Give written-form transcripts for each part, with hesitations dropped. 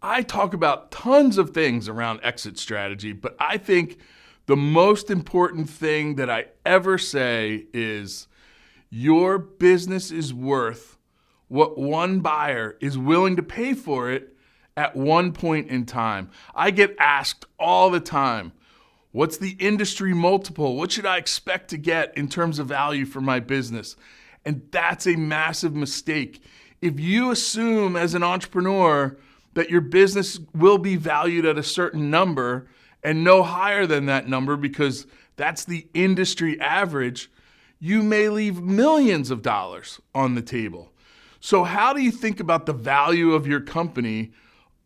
I talk about tons of things around exit strategy, but I think the most important thing that I ever say is your business is worth what one buyer is willing to pay for it at one point in time. I get asked all the time, what's the industry multiple? What should I expect to get in terms of value for my business? And that's a massive mistake. If you assume as an entrepreneur that your business will be valued at a certain number and no higher than that number because that's the industry average, you may leave millions of dollars on the table. So how do you think about the value of your company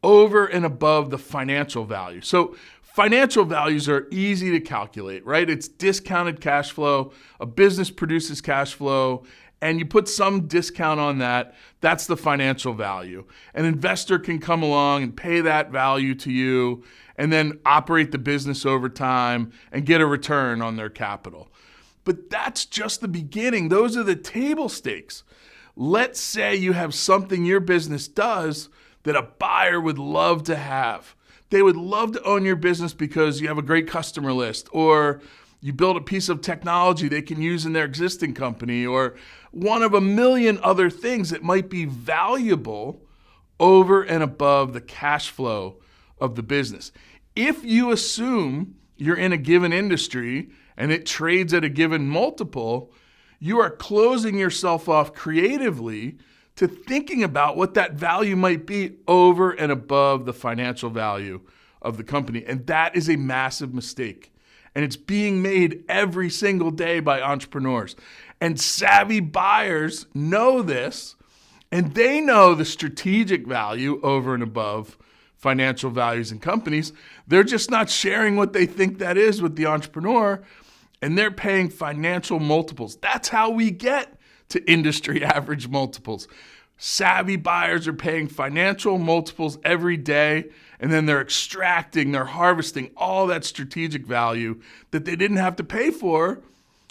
over and above the financial value? So financial values are easy to calculate, right? It's discounted cash flow. A business produces cash flow, and you put some discount on that. That's the financial value. An investor can come along and pay that value to you and then operate the business over time and get a return on their capital. But that's just the beginning. Those are the table stakes. Let's say you have something your business does that a buyer would love to have. They would love to own your business because you have a great customer list, or you build a piece of technology they can use in their existing company, or one of a million other things that might be valuable over and above the cash flow of the business. If you assume you're in a given industry and it trades at a given multiple, you are closing yourself off creatively to thinking about what that value might be over and above the financial value of the company. And that is a massive mistake. And it's being made every single day by entrepreneurs. And savvy buyers know this, and they know the strategic value over and above financial values in companies. They're just not sharing what they think that is with the entrepreneur, and they're paying financial multiples. That's how we get to industry average multiples. Savvy buyers are paying financial multiples every day, and then they're harvesting all that strategic value that they didn't have to pay for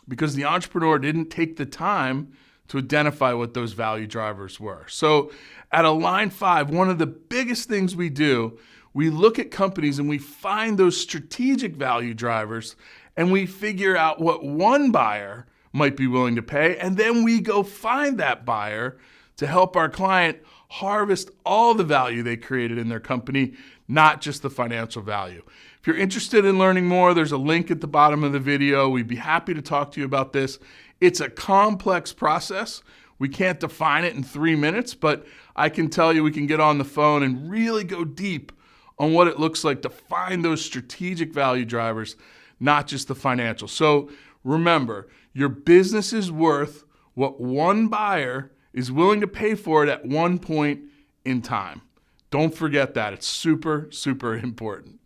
because the entrepreneur didn't take the time to identify what those value drivers were. So at Align 5, one of the biggest things we do, we look at companies and we find those strategic value drivers, and we figure out what one buyer might be willing to pay, and then we go find that buyer to help our client harvest all the value they created in their company, not just the financial value. If you're interested in learning more, there's a link at the bottom of the video. We'd be happy to talk to you about this. It's a complex process. We can't define it in 3 minutes, but I can tell you we can get on the phone and really go deep on what it looks like to find those strategic value drivers, not just the financial. So remember, your business is worth what one buyer is willing to pay for it at one point in time. Don't forget that. It's super, super important.